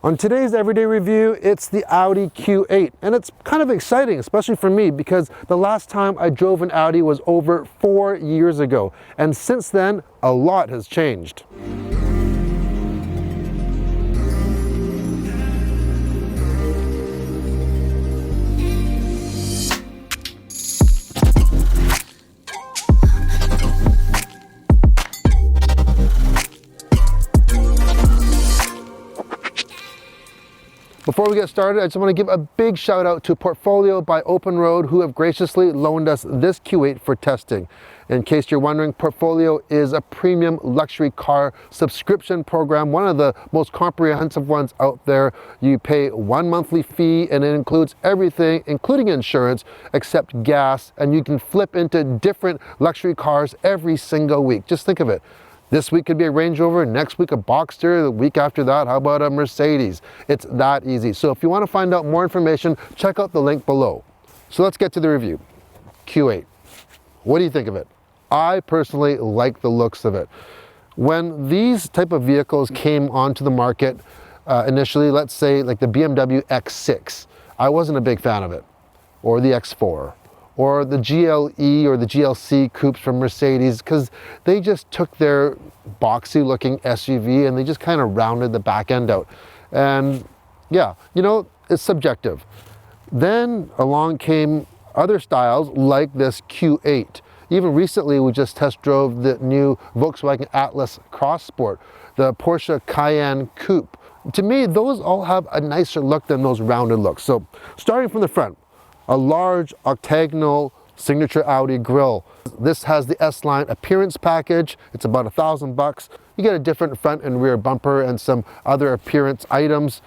On today's Everyday Review, it's the Audi Q8, and it's kind of exciting, especially for me, because the last time I drove an Audi was over 4 years ago, and since then, a lot has changed. Before we get started, I just want to give a big shout out to Portfolio by Open Road, who have graciously loaned us this Q8 for testing. In case you're wondering, Portfolio is a premium luxury car subscription program, one of the most comprehensive ones out there. You pay one monthly fee and it includes everything, including insurance, except gas, and you can flip into different luxury cars every single week. Just think of it. This week could be a Range Rover, next week a Boxster, the week after that, how about a Mercedes? It's that easy. So if you want to find out more information, check out the link below. So let's get to the review. Q8. What do you think of it? I personally like the looks of it. When these type of vehicles came onto the market initially, let's say like the BMW X6, I wasn't a big fan of it, or the X4. Or the GLE or the GLC coupes from Mercedes, because they just took their boxy looking SUV and they just kind of rounded the back end out. And yeah, you know, it's subjective. Then along came other styles like this Q8. Even recently, we just test drove the new Volkswagen Atlas Cross Sport, the Porsche Cayenne Coupe. To me, those all have a nicer look than those rounded looks. So starting from the front, a large octagonal signature Audi grille. This has the S-Line appearance package. It's about $1,000. You get a different front and rear bumper and some other appearance items.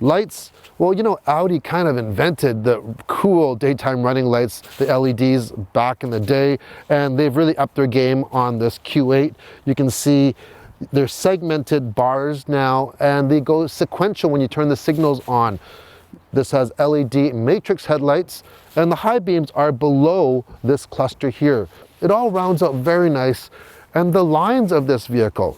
Lights, well, you know, Audi kind of invented the cool daytime running lights, the LEDs, back in the day, and they've really upped their game on this Q8. You can see they're segmented bars now, and they go sequential when you turn the signals on. This has LED matrix headlights, and the high beams are below this cluster here. It all rounds out very nice, and the lines of this vehicle,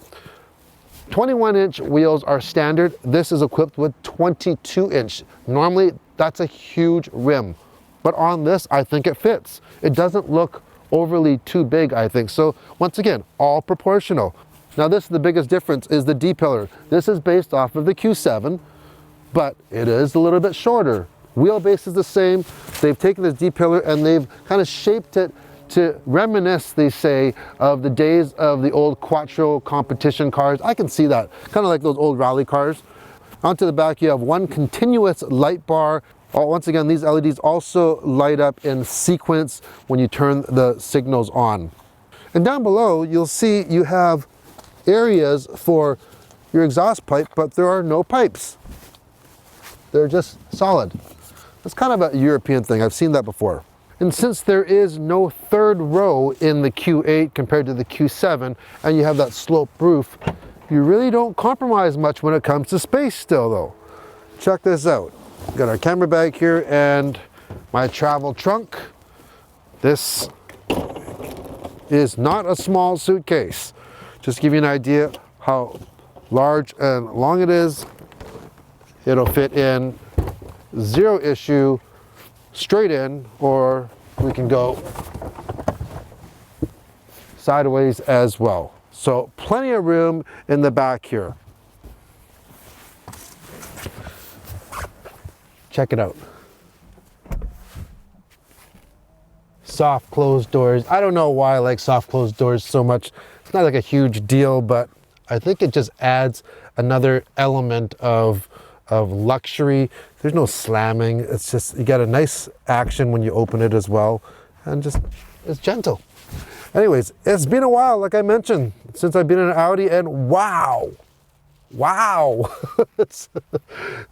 21-inch wheels are standard. This is equipped with 22-inch. Normally, that's a huge rim, but on this, I think it fits. It doesn't look overly too big, I think. So once again, all proportional. Now this is the biggest difference, is the D-pillar. This is based off of the Q7, but it is a little bit shorter. Wheelbase is the same. They've taken this D-pillar and they've kind of shaped it to reminisce, they say, of the days of the old Quattro competition cars. I can see that, kind of like those old rally cars. Onto the back, you have one continuous light bar. Once again, these LEDs also light up in sequence when you turn the signals on. And down below, you'll see you have areas for your exhaust pipe, but there are no pipes. They're just solid. That's kind of a European thing. I've seen that before. And since there is no third row in the Q8 compared to the Q7, and you have that sloped roof, you really don't compromise much when it comes to space still though. Check this out. Got our camera bag here and my travel trunk. This is not a small suitcase. Just to give you an idea how large and long it is. It'll fit in, zero issue, straight in, or we can go sideways as well. So plenty of room in the back here. Check it out. Soft closed doors. I don't know why I like soft closed doors so much. It's not like a huge deal, but I think it just adds another element of luxury. There's no slamming. It's just, you get a nice action when you open it as well. And just, it's gentle. Anyways, it's been a while, like I mentioned, since I've been in an Audi, and wow.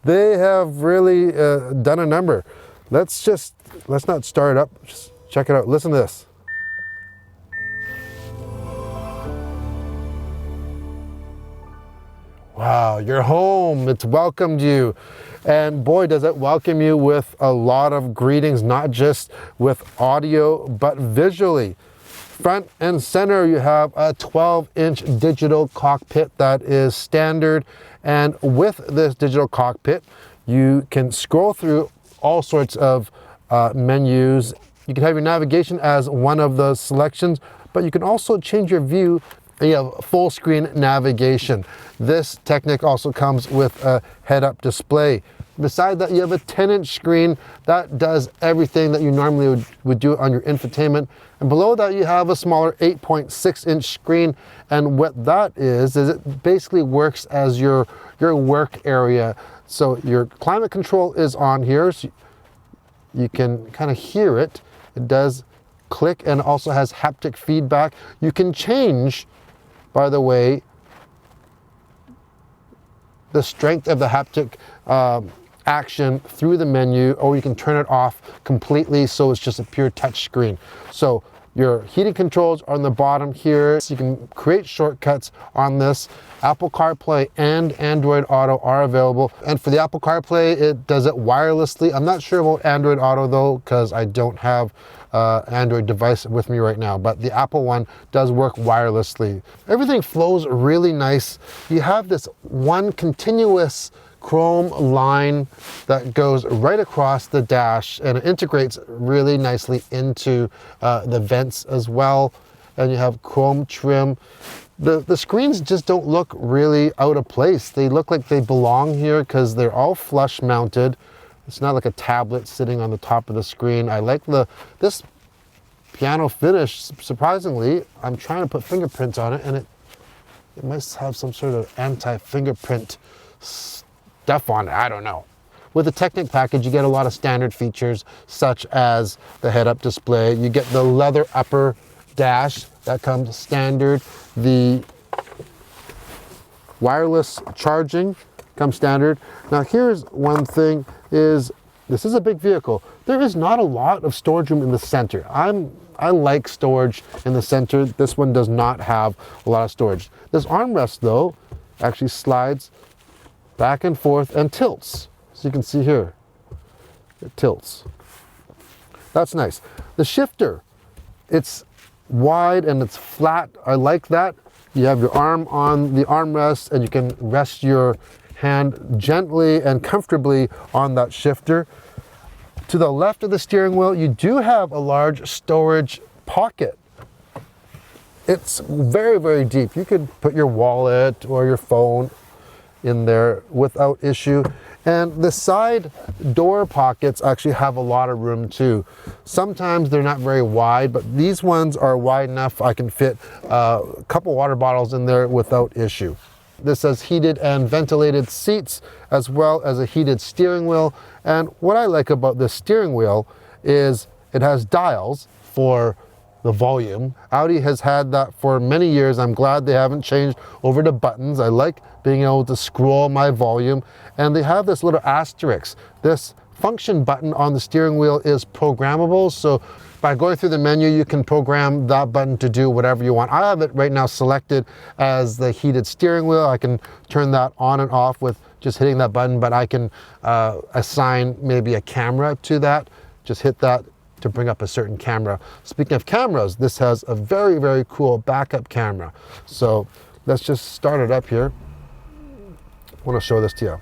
They have really done a number. Let's not start it up. Just check it out. Listen to this. Wow, you're home. It's welcomed you. And boy, does it welcome you with a lot of greetings, not just with audio, but visually. Front and center, you have a 12-inch digital cockpit that is standard. And with this digital cockpit, you can scroll through all sorts of menus. You can have your navigation as one of the selections, but you can also change your view. You have full screen navigation. This Technic also comes with a head-up display. Beside that, you have a 10-inch screen that does everything that you normally would do on your infotainment. And below that, you have a smaller 8.6-inch screen. And what that is it basically works as your work area. So your climate control is on here. So you can kind of hear it. It does click and also has haptic feedback. You can change, by the way, the strength of the haptic action through the menu, or you can turn it off completely so it's just a pure touch screen. So your heating controls are on the bottom here, so you can create shortcuts on this. Apple CarPlay and Android Auto are available, and for the Apple CarPlay it does it wirelessly. I'm not sure about Android Auto though, because I don't have Android device with me right now, but the Apple one does work wirelessly. Everything flows really nice. You have this one continuous chrome line that goes right across the dash, and it integrates really nicely into the vents as well. And you have chrome trim. The screens just don't look really out of place. They look like they belong here because they're all flush mounted. It's not like a tablet sitting on the top of the screen. I like this piano finish. Surprisingly, I'm trying to put fingerprints on it, and it must have some sort of anti-fingerprint stuff on it, I don't know. With the Technic package, you get a lot of standard features such as the head-up display. You get the leather upper dash that comes standard. The wireless charging comes standard. Now here's one thing is, this is a big vehicle. There is not a lot of storage room in the center. I like storage in the center. This one does not have a lot of storage. This armrest though actually slides back and forth and tilts. So you can see here, it tilts. That's nice. The shifter, it's wide and it's flat. I like that. You have your arm on the armrest and you can rest your hand gently and comfortably on that shifter. To the left of the steering wheel, you do have a large storage pocket. It's very, very deep. You could put your wallet or your phone in there without issue. And the side door pockets actually have a lot of room too. Sometimes they're not very wide, but these ones are wide enough I can fit a couple water bottles in there without issue. This has heated and ventilated seats as well as a heated steering wheel. And what I like about this steering wheel is it has dials for the volume. Audi has had that for many years. I'm glad they haven't changed over to buttons. I like being able to scroll my volume. And they have this little asterisk. This function button on the steering wheel is programmable. So by going through the menu, you can program that button to do whatever you want. I have it right now selected as the heated steering wheel. I can turn that on and off with just hitting that button, but I can assign maybe a camera to that. Just hit that to bring up a certain camera. Speaking of cameras, this has a very, very cool backup camera. So let's just start it up here. I want to show this to you.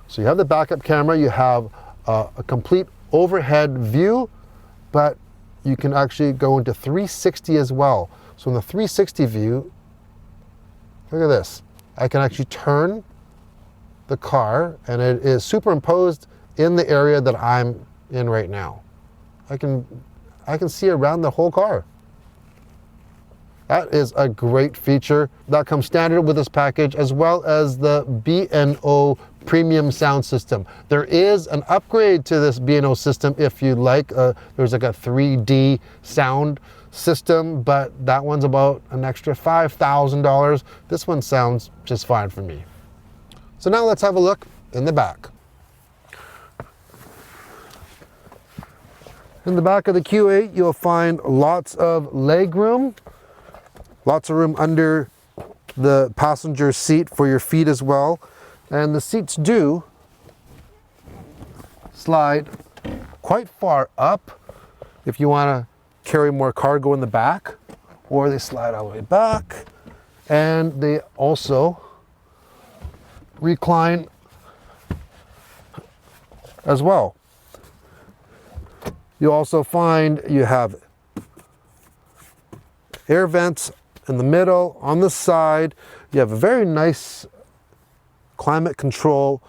So you have the backup camera, you have a complete overhead view, but you can actually go into 360 as well. So in the 360 view, look at this. I can actually turn the car and it is superimposed in the area that I'm in right now. I can see around the whole car. That is a great feature. That comes standard with this package, as well as the B&O premium sound system. There is an upgrade to this B&O system if you'd like. There's like a 3D sound system, but that one's about an extra $5,000. This one sounds just fine for me. So now let's have a look in the back. In the back of the Q8, you'll find lots of leg room, lots of room under the passenger seat for your feet as well. And the seats do slide quite far up if you want to carry more cargo in the back. or they slide all the way back, and they also recline as well. You also find you have air vents in the middle, on the side. You have a very nice climate control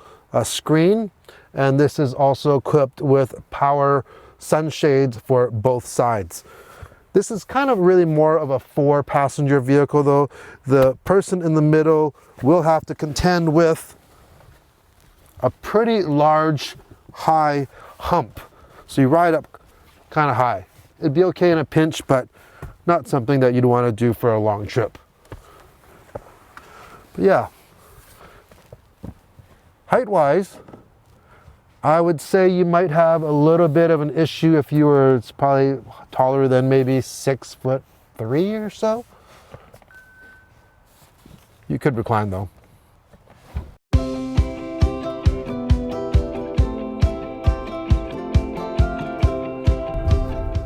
screen, and this is also equipped with power sunshades for both sides. This is kind of really more of a 4-passenger vehicle though. The person in the middle will have to contend with a pretty large, high hump. So you ride up kind of high. It'd be okay in a pinch, but not something that you'd want to do for a long trip. But yeah, height-wise, I would say you might have a little bit of an issue if you were probably taller than maybe 6'3" or so. You could recline though.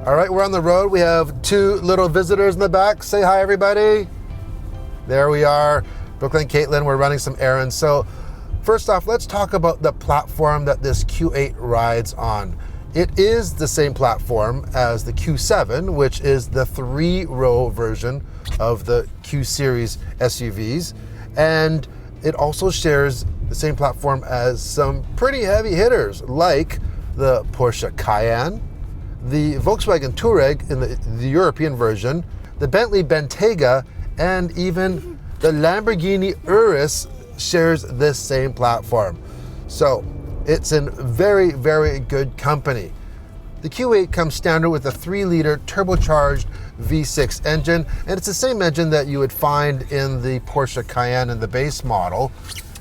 All right, we're on the road. We have 2 little visitors in the back. Say hi, everybody. There we are. Brooklyn and Caitlin, we're running some errands. So first off, let's talk about the platform that this Q8 rides on. It is the same platform as the Q7, which is the 3-row version of the Q series SUVs. And it also shares the same platform as some pretty heavy hitters like the Porsche Cayenne, the Volkswagen Touareg in the European version, the Bentley Bentayga, and even the Lamborghini Urus shares this same platform. So it's in very, very good company. The Q8 comes standard with a 3-liter turbocharged V6 engine, and it's the same engine that you would find in the Porsche Cayenne in the base model.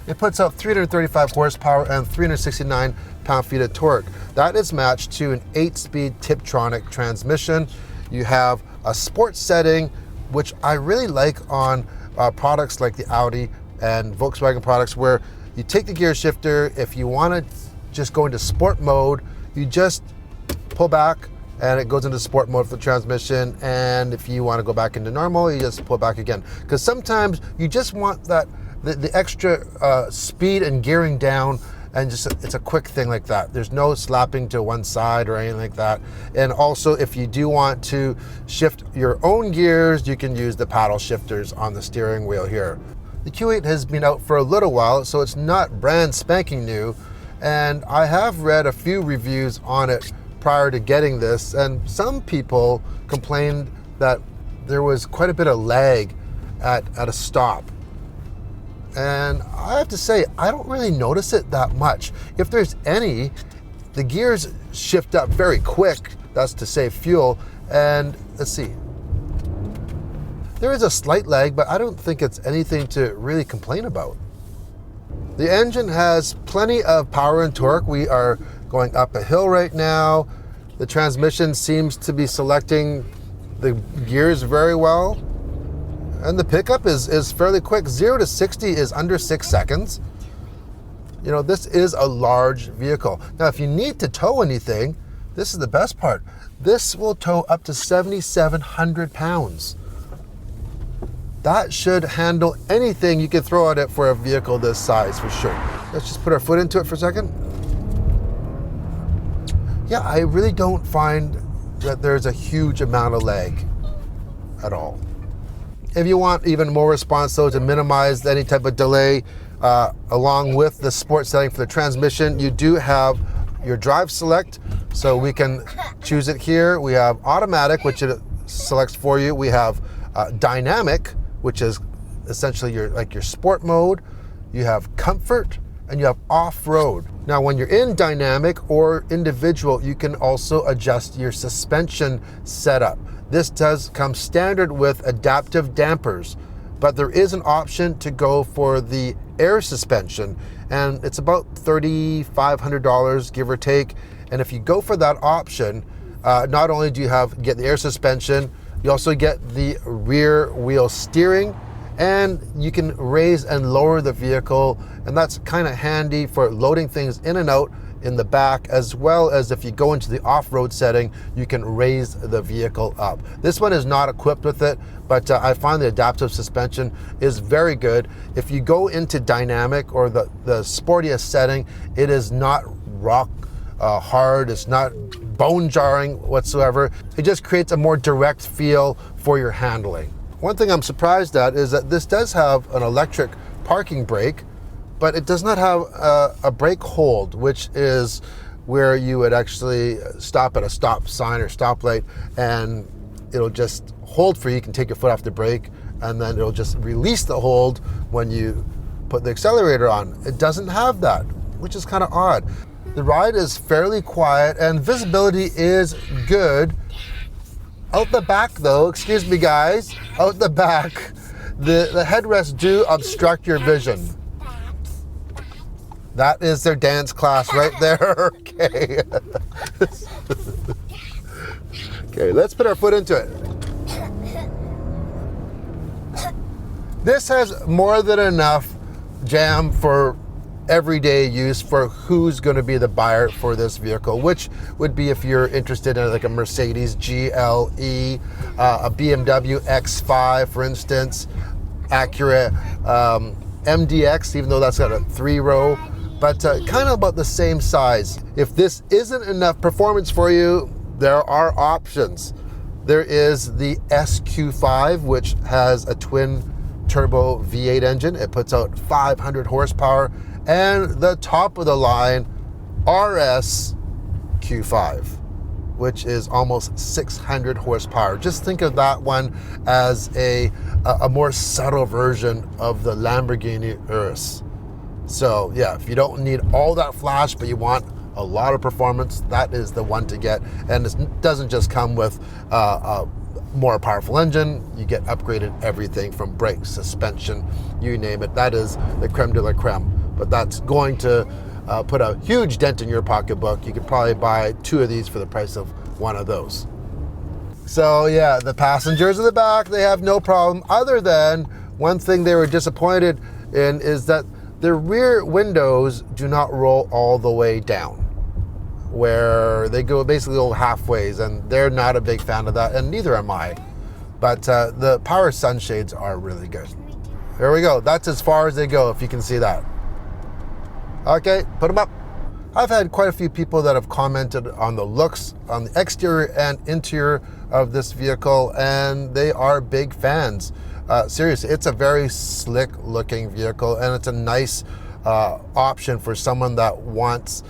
It puts out 335 horsepower and 369 pound-feet of torque. That is matched to an 8-speed Tiptronic transmission. You have a sports setting, which I really like on products like the Audi and Volkswagen products, where you take the gear shifter. If you want to just go into sport mode, you just pull back and it goes into sport mode for the transmission. And if you want to go back into normal, you just pull back again. Because sometimes you just want that the extra speed and gearing down, and just it's a quick thing like that. There's no slapping to one side or anything like that. And also, if you do want to shift your own gears, you can use the paddle shifters on the steering wheel here. The Q8 has been out for a little while, so it's not brand spanking new. And I have read a few reviews on it prior to getting this, and some people complained that there was quite a bit of lag at a stop. And I have to say, I don't really notice it that much. If there's any, the gears shift up very quick. That's to save fuel. And let's see. There is a slight lag, but I don't think it's anything to really complain about. The engine has plenty of power and torque. We are going up a hill right now. The transmission seems to be selecting the gears very well. And the pickup is fairly quick. 0 to 60 is under 6 seconds. You know, this is a large vehicle. Now, if you need to tow anything, this is the best part. This will tow up to 7,700 pounds. That should handle anything you can throw at it for a vehicle this size, for sure. Let's just put our foot into it for a second. Yeah, I really don't find that there's a huge amount of lag at all. If you want even more response though, to minimize any type of delay, along with the sport setting for the transmission, you do have your drive select. So we can choose it here. We have automatic, which it selects for you. We have dynamic, which is essentially your sport mode. You have comfort, and you have off-road. Now, when you're in dynamic or individual, you can also adjust your suspension setup. This does come standard with adaptive dampers, but there is an option to go for the air suspension, and it's about $3,500, give or take. And if you go for that option, not only do you get the air suspension, you also get the rear wheel steering, and you can raise and lower the vehicle, and that's kind of handy for loading things in and out in the back, as well as if you go into the off-road setting, you can raise the vehicle up. This one is not equipped with it, but I find the adaptive suspension is very good. If you go into dynamic or the sportier setting, it is not rock hard, it's not bone jarring whatsoever. It just creates a more direct feel for your handling. One thing I'm surprised at is that this does have an electric parking brake, but it does not have a brake hold, which is where you would actually stop at a stop sign or stoplight and it'll just hold for you. You can take your foot off the brake and then it'll just release the hold when you put the accelerator on. It doesn't have that, which is kind of odd. The ride is fairly quiet and visibility is good. Out the back though, excuse me guys, out the back, the headrests do obstruct your vision. That is their dance class right there. Okay. Okay, let's put our foot into it. This has more than enough jam for everyday use for who's going to be the buyer for this vehicle, which would be if you're interested in like a Mercedes GLE, a BMW X5, for instance, Acura MDX, even though that's got a 3-row, but kind of about the same size. If this isn't enough performance for you, there are options. There is the SQ5, which has a twin turbo V8 engine. It puts out 500 horsepower, and the top of the line RS Q5, which is almost 600 horsepower. Just think of that one as a more subtle version of the Lamborghini Urus. So yeah, if you don't need all that flash, but you want a lot of performance, that is the one to get. And it doesn't just come with a more powerful engine, you get upgraded everything from brakes, suspension, you name it. That is the creme de la creme. But that's going to put a huge dent in your pocketbook. You could probably buy 2 of these for the price of 1 of those. So yeah, the passengers in the back, they have no problem, other than one thing they were disappointed in is that the rear windows do not roll all the way down, where they basically go halfways, and they're not a big fan of that, and neither am I. But the power sunshades are really good. There we go. That's as far as they go, if you can see that. Okay, put them up. I've had quite a few people that have commented on the looks, on the exterior and interior of this vehicle, and they are big fans. Seriously, it's a very slick looking vehicle, and it's a nice option for someone that wants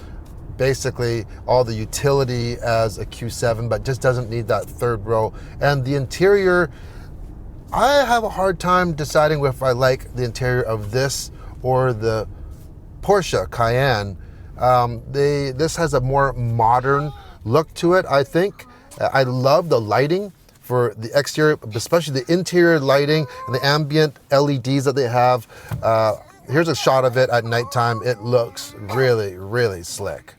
basically all the utility as a Q7, but just doesn't need that 3rd row. And the interior, I have a hard time deciding if I like the interior of this or the Porsche Cayenne. This has a more modern look to it, I think. I love the lighting for the exterior, especially the interior lighting and the ambient LEDs that they have. Here's a shot of it at nighttime. It looks really, really slick.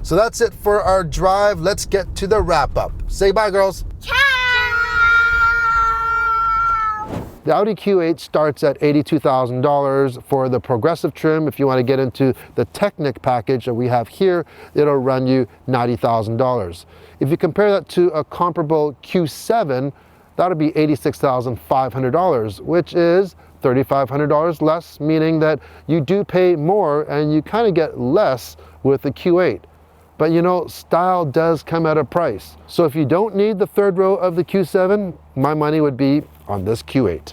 So that's it for our drive. Let's get to the wrap up. Say bye, girls. Ciao! The Audi Q8 starts at $82,000 for the progressive trim. If you want to get into the Technic package that we have here, it'll run you $90,000. If you compare that to a comparable Q7, that'll be $86,500, which is $3,500 less, meaning that you do pay more and you kind of get less with the Q8. But you know, style does come at a price. So if you don't need the 3rd row of the Q7, my money would be on this Q8.